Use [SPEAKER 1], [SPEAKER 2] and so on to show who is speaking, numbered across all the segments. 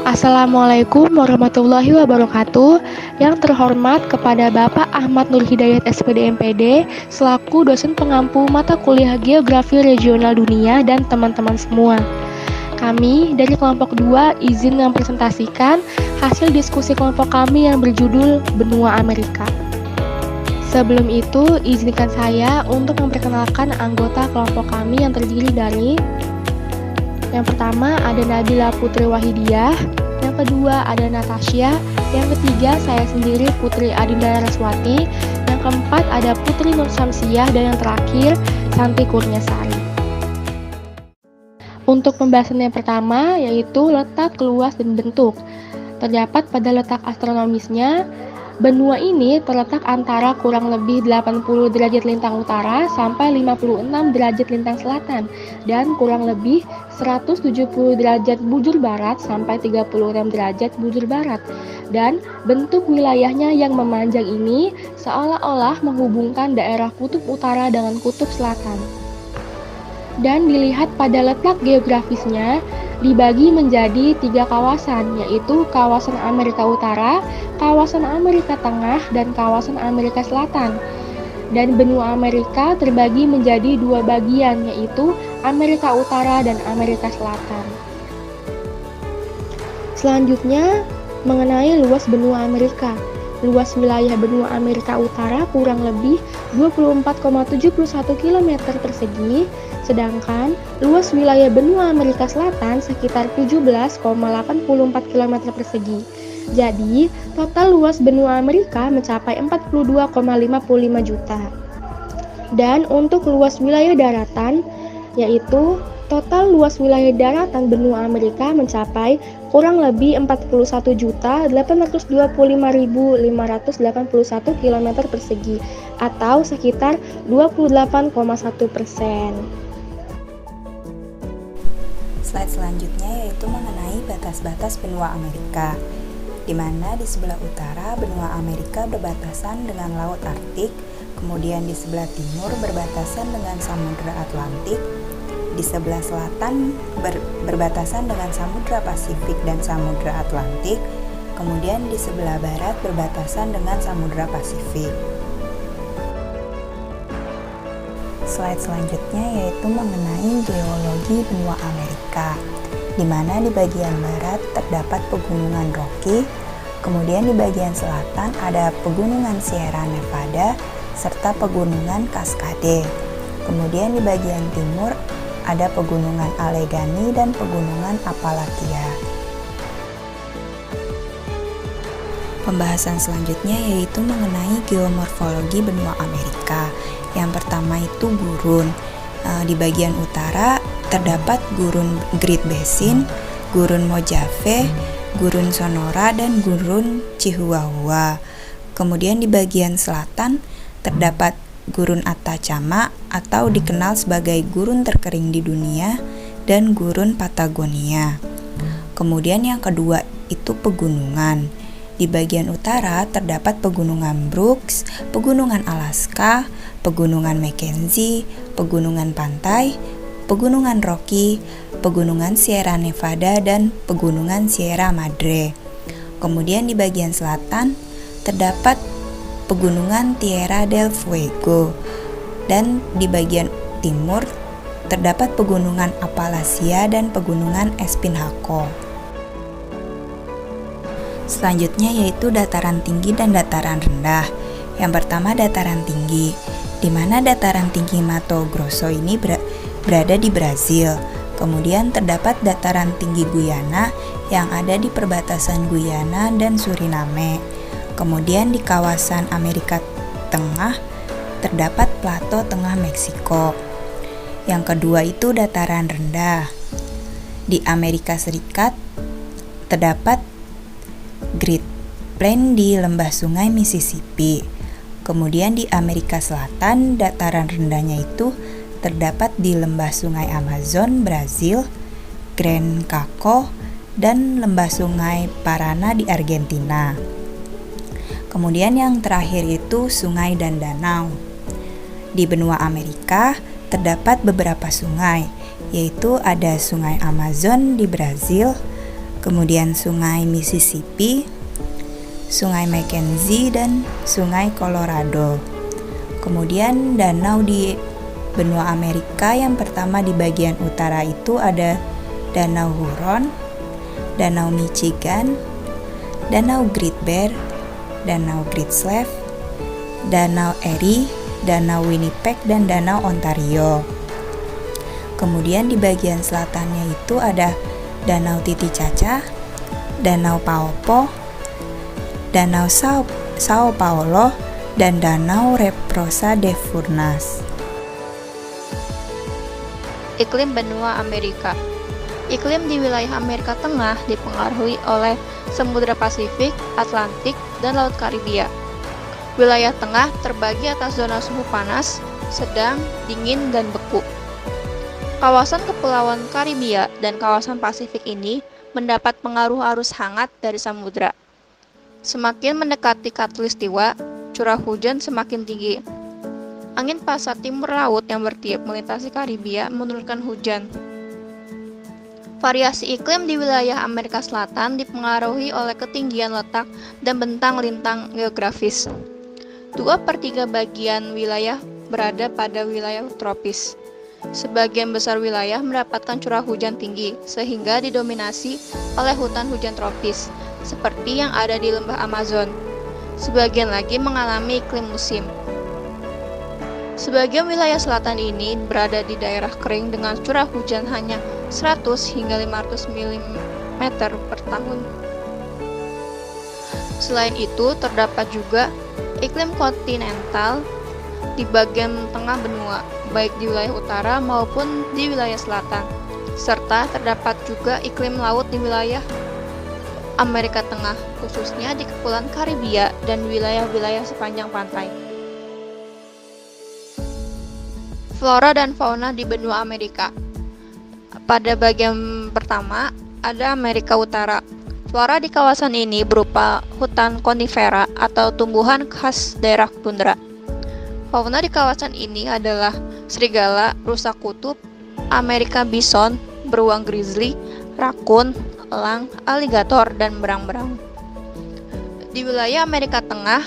[SPEAKER 1] Assalamualaikum warahmatullahi wabarakatuh. Yang terhormat kepada Bapak Ahmad Nur Hidayat SPD MPD selaku dosen pengampu mata kuliah Geografi Regional Dunia dan teman-teman semua. Kami dari kelompok 2 izin mempresentasikan hasil diskusi kelompok kami yang berjudul Benua Amerika. Sebelum itu, izinkan saya untuk memperkenalkan anggota kelompok kami yang terdiri dari yang pertama ada Nabila Putri Wahidiyah, yang kedua ada Natasha, yang ketiga saya sendiri Putri Adinda Raswati, yang keempat ada Putri Nur Samsiah, dan yang terakhir Santi Kurniasari. Untuk pembahasan yang pertama yaitu letak, luas, dan bentuk. Terdapat pada letak astronomisnya, benua ini terletak antara kurang lebih 80 derajat lintang utara sampai 56 derajat lintang selatan dan kurang lebih 170 derajat bujur barat sampai 36 derajat bujur barat. Dan bentuk wilayahnya yang memanjang ini seolah-olah menghubungkan daerah kutub utara dengan kutub selatan. Dan dilihat pada letak geografisnya, dibagi menjadi 3 kawasan, yaitu kawasan Amerika Utara, kawasan Amerika Tengah, dan kawasan Amerika Selatan. Dan benua Amerika terbagi menjadi 2 bagian, yaitu Amerika Utara dan Amerika Selatan. Selanjutnya, mengenai luas benua Amerika. Luas wilayah benua Amerika Utara kurang lebih 24,71 km persegi, sedangkan luas wilayah benua Amerika Selatan sekitar 17,84 km persegi. Jadi, total luas benua Amerika mencapai 42,55 juta. Dan untuk luas wilayah daratan, yaitu total luas wilayah daratan benua Amerika mencapai kurang lebih 41.825.581 km persegi atau sekitar 28,1%.
[SPEAKER 2] Slide selanjutnya yaitu mengenai batas-batas benua Amerika, di mana di sebelah utara benua Amerika berbatasan dengan Laut Arktik, kemudian di sebelah timur berbatasan dengan Samudra Atlantik, di sebelah selatan berbatasan dengan Samudra Pasifik dan Samudra Atlantik, kemudian di sebelah barat berbatasan dengan Samudra Pasifik. Slide selanjutnya yaitu mengenai geologi benua Amerika, di mana di bagian barat terdapat pegunungan Rocky, kemudian di bagian selatan ada pegunungan Sierra Nevada serta pegunungan Cascade. Kemudian di bagian timur ada pegunungan Allegheny dan pegunungan Appalachia. Pembahasan selanjutnya yaitu mengenai geomorfologi benua Amerika. Yang pertama itu gurun. Di bagian utara terdapat gurun Great Basin, gurun Mojave, gurun Sonora, dan gurun Chihuahua. Kemudian di bagian selatan terdapat gurun Atacama atau dikenal sebagai gurun terkering di dunia dan gurun Patagonia. Kemudian yang kedua itu pegunungan. Di bagian utara terdapat pegunungan Brooks, pegunungan Alaska, pegunungan Mackenzie, pegunungan Pantai, pegunungan Rocky, pegunungan Sierra Nevada, dan pegunungan Sierra Madre. Kemudian di bagian selatan terdapat pegunungan Tierra del Fuego, dan di bagian timur terdapat pegunungan Appalachia dan pegunungan Espinhaco. Selanjutnya yaitu dataran tinggi dan dataran rendah. Yang pertama dataran tinggi, di mana dataran tinggi Mato Grosso ini berada di Brazil. Kemudian terdapat dataran tinggi Guyana yang ada di perbatasan Guyana dan Suriname. Kemudian di kawasan Amerika Tengah terdapat plato tengah Meksiko. Yang kedua itu dataran rendah. Di Amerika Serikat terdapat Great Plain di lembah sungai Mississippi. Kemudian di Amerika Selatan dataran rendahnya itu terdapat di lembah sungai Amazon, Brazil, Grand Chaco, dan lembah sungai Paraná di Argentina. Kemudian yang terakhir itu sungai dan danau. Di benua Amerika terdapat beberapa sungai, yaitu ada sungai Amazon di Brazil, kemudian Sungai Mississippi, Sungai Mackenzie, dan Sungai Colorado. Kemudian danau di benua Amerika yang pertama di bagian utara itu ada Danau Huron, Danau Michigan, Danau Great Bear, Danau Great Slave, Danau Erie, Danau Winnipeg, dan Danau Ontario. Kemudian di bagian selatannya itu ada Danau Titicaca, Danau Paupo, Danau Sao Paulo, dan Danau Reprosa de Furnas.
[SPEAKER 3] Iklim benua Amerika. Iklim di wilayah Amerika Tengah dipengaruhi oleh Samudra Pasifik, Atlantik, dan Laut Karibia. Wilayah tengah terbagi atas zona suhu panas, sedang, dingin, dan beku. Kawasan Kepulauan Karibia dan kawasan Pasifik ini mendapat pengaruh arus hangat dari samudra. Semakin mendekati khatulistiwa, curah hujan semakin tinggi. Angin pasat timur laut yang bertiup melintasi Karibia menurunkan hujan. Variasi iklim di wilayah Amerika Selatan dipengaruhi oleh ketinggian letak dan bentang lintang geografis. 2/3 bagian wilayah berada pada wilayah tropis. Sebagian besar wilayah mendapatkan curah hujan tinggi, sehingga didominasi oleh hutan hujan tropis, seperti yang ada di lembah Amazon. Sebagian lagi mengalami iklim musim. Sebagian wilayah selatan ini berada di daerah kering dengan curah hujan hanya 100 hingga 500 mm per tahun. Selain itu, terdapat juga iklim kontinental di bagian tengah benua, baik di wilayah utara maupun di wilayah selatan, serta terdapat juga iklim laut di wilayah Amerika Tengah, khususnya di Kepulauan Karibia dan wilayah-wilayah sepanjang pantai. Flora dan fauna di benua Amerika. Pada bagian pertama, ada Amerika Utara. Flora di kawasan ini berupa hutan konifera atau tumbuhan khas daerah tundra. Fauna di kawasan ini adalah serigala, rusa kutub, Amerika bison, beruang grizzly, rakun, elang, aligator, dan berang-berang. Di wilayah Amerika Tengah,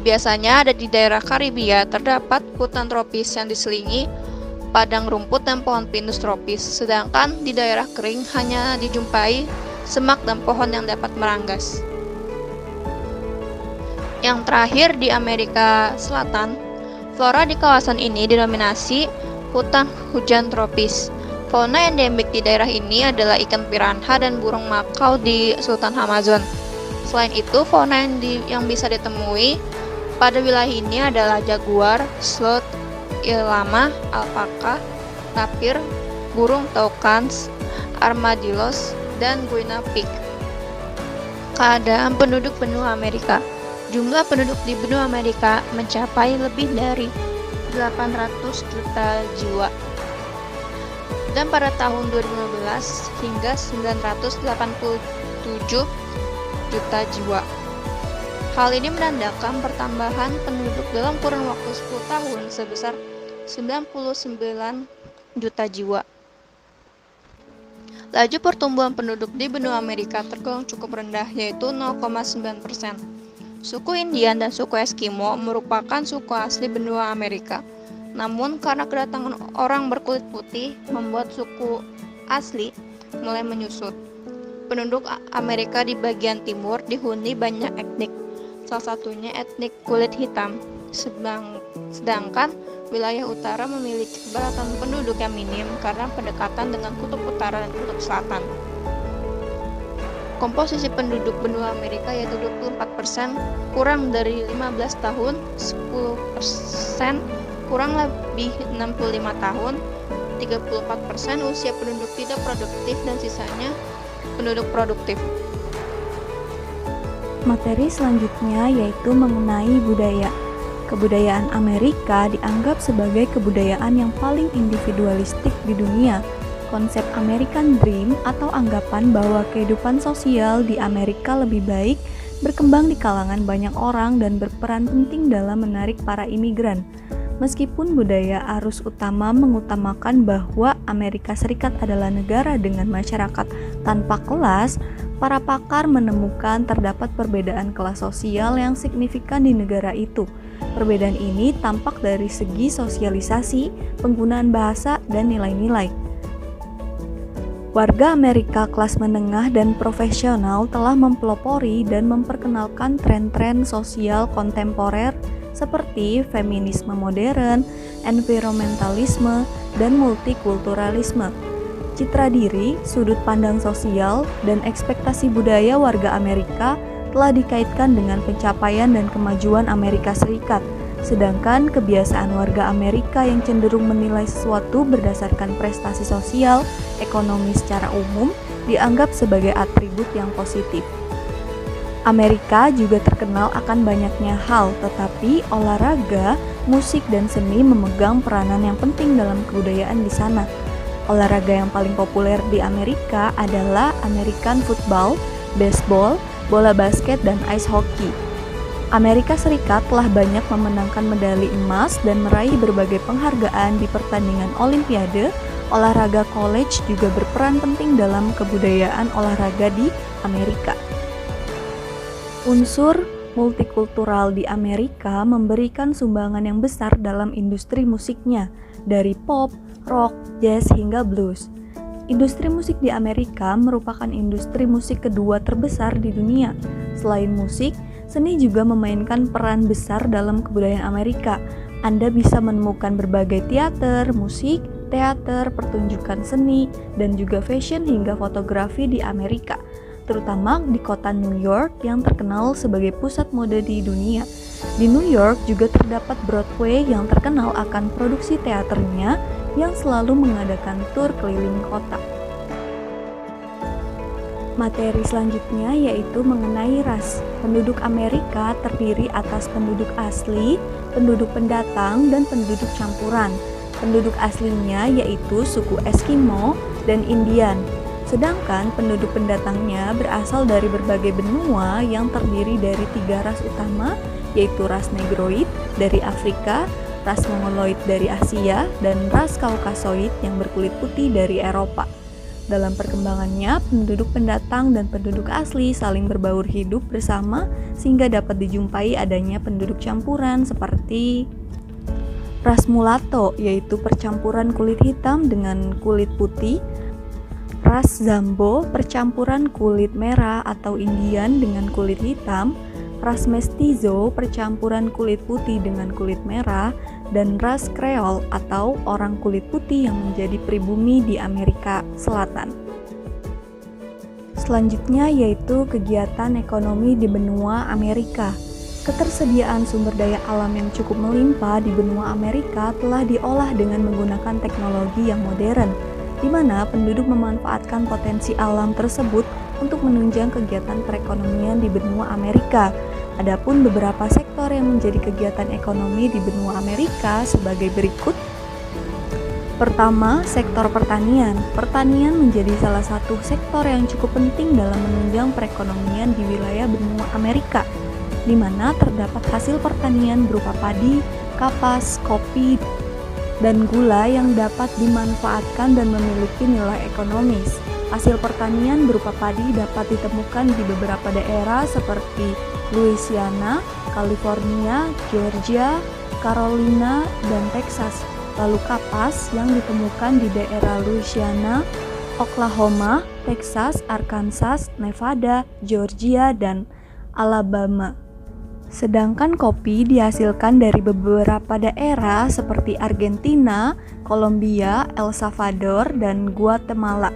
[SPEAKER 3] biasanya ada di daerah Karibia terdapat hutan tropis yang diselingi padang rumput dan pohon pinus tropis, sedangkan di daerah kering hanya dijumpai semak dan pohon yang dapat meranggas. Yang terakhir di Amerika Selatan, flora di kawasan ini didominasi hutan hujan tropis. Fauna endemik di daerah ini adalah ikan piranha dan burung makau di Sultan Amazon. Selain itu, fauna yang bisa ditemui pada wilayah ini adalah jaguar, sloth, llama, alpaka, tapir, burung toucans, armadillos, dan guinea pig. Keadaan penduduk benua Amerika. Jumlah penduduk di benua Amerika mencapai lebih dari 800 juta jiwa. Dan pada tahun 2015 hingga 987 juta jiwa. Hal ini menandakan pertambahan penduduk dalam kurun waktu 10 tahun sebesar 99 juta jiwa. Laju pertumbuhan penduduk di benua Amerika tergolong cukup rendah, yaitu 0,9%. Suku Indian dan suku Eskimo merupakan suku asli benua Amerika. Namun karena kedatangan orang berkulit putih membuat suku asli mulai menyusut. Penduduk Amerika di bagian timur dihuni banyak etnik, salah satunya etnik kulit hitam, sedangkan wilayah utara memiliki kepadatan penduduk yang minim karena pendekatan dengan kutub utara dan kutub selatan. Komposisi penduduk benua Amerika yaitu 24%, kurang dari 15 tahun, 10% kurang lebih 65 tahun, 34% usia penduduk tidak produktif, dan sisanya penduduk produktif.
[SPEAKER 4] Materi selanjutnya yaitu mengenai budaya. Kebudayaan Amerika dianggap sebagai kebudayaan yang paling individualistik di dunia. Konsep American Dream atau anggapan bahwa kehidupan sosial di Amerika lebih baik berkembang di kalangan banyak orang dan berperan penting dalam menarik para imigran. Meskipun budaya arus utama mengutamakan bahwa Amerika Serikat adalah negara dengan masyarakat tanpa kelas, para pakar menemukan terdapat perbedaan kelas sosial yang signifikan di negara itu. Perbedaan ini tampak dari segi sosialisasi, penggunaan bahasa, dan nilai-nilai. Warga Amerika kelas menengah dan profesional telah mempelopori dan memperkenalkan tren-tren sosial kontemporer seperti feminisme modern, environmentalisme, dan multikulturalisme. Citra diri, sudut pandang sosial, dan ekspektasi budaya warga Amerika telah dikaitkan dengan pencapaian dan kemajuan Amerika Serikat, sedangkan kebiasaan warga Amerika yang cenderung menilai sesuatu berdasarkan prestasi sosial, ekonomi secara umum, dianggap sebagai atribut yang positif. Amerika juga terkenal akan banyaknya hal, tetapi olahraga, musik, dan seni memegang peranan yang penting dalam kebudayaan di sana. Olahraga yang paling populer di Amerika adalah American football, baseball, bola basket, dan ice hockey. Amerika Serikat telah banyak memenangkan medali emas dan meraih berbagai penghargaan di pertandingan Olimpiade. Olahraga college juga berperan penting dalam kebudayaan olahraga di Amerika. Unsur multikultural di Amerika memberikan sumbangan yang besar dalam industri musiknya, dari pop, rock, jazz, hingga blues. Industri musik di Amerika merupakan industri musik kedua terbesar di dunia. Selain musik, seni juga memainkan peran besar dalam kebudayaan Amerika. Anda bisa menemukan berbagai teater, musik, teater, pertunjukan seni, dan juga fashion hingga fotografi di Amerika, terutama di kota New York yang terkenal sebagai pusat mode di dunia. Di New York juga terdapat Broadway yang terkenal akan produksi teaternya yang selalu mengadakan tur keliling kota. Materi selanjutnya yaitu mengenai ras. Penduduk Amerika terdiri atas penduduk asli, penduduk pendatang, dan penduduk campuran. Penduduk aslinya yaitu suku Eskimo dan Indian. Sedangkan penduduk pendatangnya berasal dari berbagai benua yang terdiri dari 3 ras utama, yaitu ras Negroid dari Afrika, ras Mongoloid dari Asia, dan ras Kaukasoid yang berkulit putih dari Eropa. Dalam perkembangannya, penduduk pendatang dan penduduk asli saling berbaur hidup bersama sehingga dapat dijumpai adanya penduduk campuran seperti ras mulatto, yaitu percampuran kulit hitam dengan kulit putih, ras Zambo, percampuran kulit merah atau Indian dengan kulit hitam, ras mestizo, percampuran kulit putih dengan kulit merah, dan ras Creole atau orang kulit putih yang menjadi pribumi di Amerika Selatan. Selanjutnya yaitu kegiatan ekonomi di benua Amerika. Ketersediaan sumber daya alam yang cukup melimpah di benua Amerika telah diolah dengan menggunakan teknologi yang modern, di mana penduduk memanfaatkan potensi alam tersebut untuk menunjang kegiatan perekonomian di benua Amerika. Adapun beberapa sektor yang menjadi kegiatan ekonomi di benua Amerika sebagai berikut. Pertama, sektor pertanian. Pertanian menjadi salah satu sektor yang cukup penting dalam menunjang perekonomian di wilayah benua Amerika, di mana terdapat hasil pertanian berupa padi, kapas, kopi, dan gula yang dapat dimanfaatkan dan memiliki nilai ekonomis. Hasil pertanian berupa padi dapat ditemukan di beberapa daerah seperti Louisiana, California, Georgia, Carolina, dan Texas. Lalu kapas yang ditemukan di daerah Louisiana, Oklahoma, Texas, Arkansas, Nevada, Georgia, dan Alabama. Sedangkan kopi dihasilkan dari beberapa daerah seperti Argentina, Kolombia, El Salvador, dan Guatemala,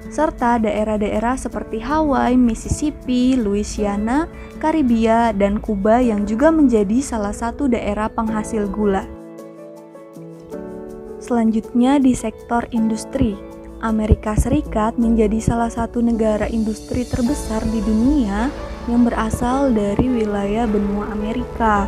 [SPEAKER 4] serta daerah-daerah seperti Hawaii, Mississippi, Louisiana, Karibia, dan Kuba yang juga menjadi salah satu daerah penghasil gula. Selanjutnya di sektor industri. Amerika Serikat menjadi salah satu negara industri terbesar di dunia yang berasal dari wilayah benua Amerika.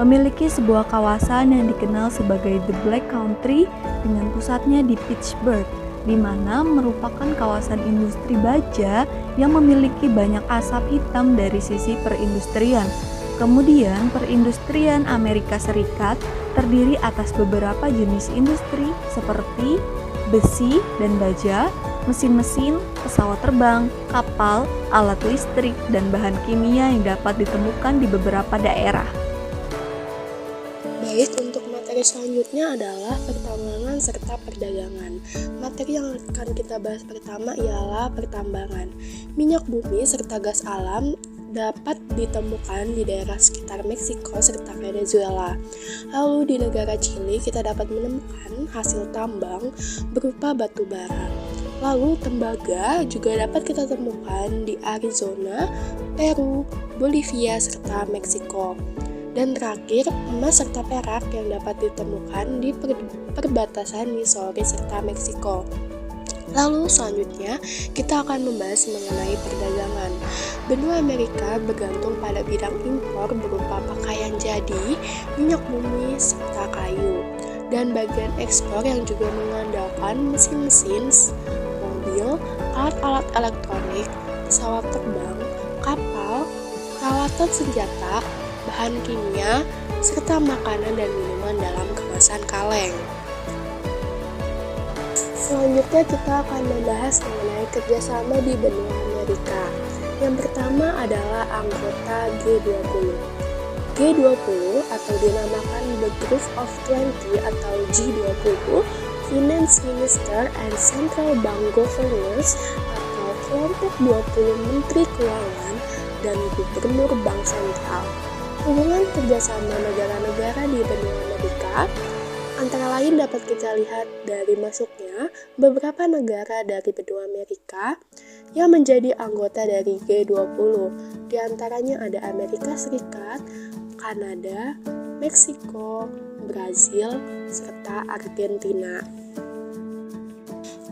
[SPEAKER 4] Memiliki sebuah kawasan yang dikenal sebagai The Black Country dengan pusatnya di Pittsburgh, di mana merupakan kawasan industri baja yang memiliki banyak asap hitam dari sisi perindustrian. Kemudian, perindustrian Amerika Serikat terdiri atas beberapa jenis industri seperti besi dan baja, mesin-mesin, pesawat terbang, kapal, alat listrik, dan bahan kimia yang dapat ditemukan di beberapa daerah.
[SPEAKER 1] Baik, untuk materi selanjutnya adalah pertambangan serta perdagangan. Materi yang akan kita bahas pertama ialah pertambangan. Minyak bumi serta gas alam dapat ditemukan di daerah sekitar Meksiko serta Venezuela. Lalu di negara Chili kita dapat menemukan hasil tambang berupa batu bara. Lalu tembaga juga dapat kita temukan di Arizona, Peru, Bolivia serta Meksiko. Dan terakhir, emas serta perak yang dapat ditemukan di perbatasan Missouri serta Meksiko. Lalu selanjutnya kita akan membahas mengenai perdagangan. Benua Amerika bergantung pada bidang impor berupa pakaian jadi, minyak bumi, serta kayu. Dan bagian ekspor yang juga mengandalkan mesin-mesin, mobil, alat-alat elektronik, pesawat terbang, kapal, peralatan senjata, bahan kimia, serta makanan dan minuman dalam kemasan kaleng. Selanjutnya kita akan membahas mengenai kerjasama di benua Amerika. Yang pertama adalah anggota G20. G20 atau dinamakan The Group of 20 atau G20, Finance Minister and Central Bank Governors atau kelompok 20 Menteri Keuangan dan Gubernur Bank Sentral. Hubungan kerjasama negara-negara di benua Amerika antara lain dapat kita lihat dari masuknya beberapa negara dari benua Amerika yang menjadi anggota dari G20. Di antaranya ada Amerika Serikat, Kanada, Meksiko, Brazil, serta Argentina.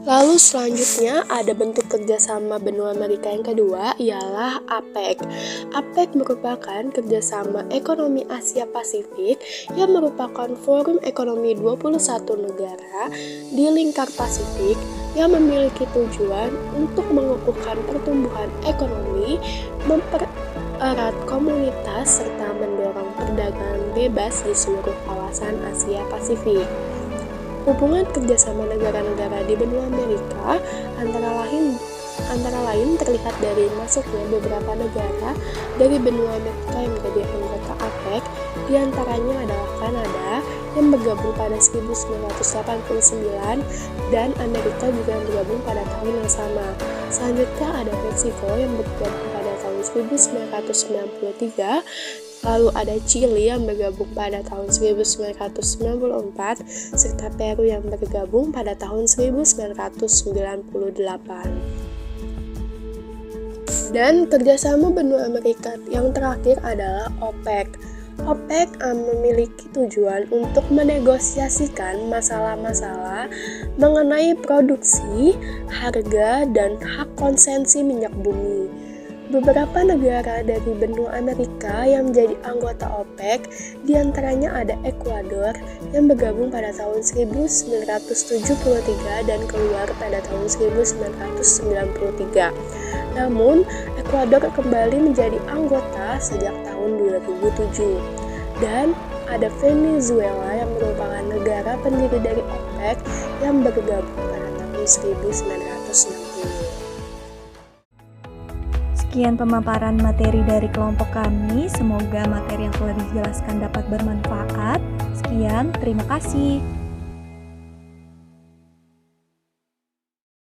[SPEAKER 1] Lalu selanjutnya ada bentuk kerjasama benua Amerika yang kedua ialah APEC. APEC merupakan kerjasama ekonomi Asia Pasifik yang merupakan forum ekonomi 21 negara di lingkar Pasifik yang memiliki tujuan untuk mengukuhkan pertumbuhan ekonomi, mempererat komunitas, serta mendorong perdagangan bebas di seluruh kawasan Asia Pasifik. Hubungan kerjasama negara-negara di benua Amerika antara lain terlihat dari masuknya beberapa negara dari benua Amerika yang menjadi anggota APEC, di antaranya adalah Kanada yang bergabung pada 1989 dan Amerika juga yang bergabung pada tahun yang sama. Selanjutnya ada Meksiko yang bergabung pada tahun 1993. Lalu ada Chili yang bergabung pada tahun 1994, serta Peru yang bergabung pada tahun 1998. Dan kerjasama benua Amerika yang terakhir adalah OPEC. OPEC memiliki tujuan untuk menegosiasikan masalah-masalah mengenai produksi, harga, dan hak konsumsi minyak bumi. Beberapa negara dari benua Amerika yang menjadi anggota OPEC, diantaranya ada Ekuador yang bergabung pada tahun 1973 dan keluar pada tahun 1993. Namun, Ekuador kembali menjadi anggota sejak tahun 2007. Dan ada Venezuela yang merupakan negara pendiri dari OPEC yang bergabung pada tahun 1960.
[SPEAKER 4] Sekian pemaparan materi dari kelompok kami. Semoga materi yang telah dijelaskan dapat bermanfaat. Sekian, terima kasih.